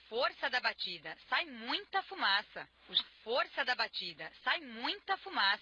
Força da batida, sai muita fumaça. Força da batida, sai muita fumaça.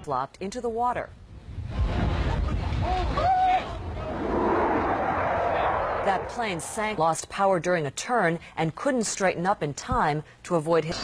Flopped into the water. That plane sank, lost power during a turn, and couldn't straighten up in time to avoid his...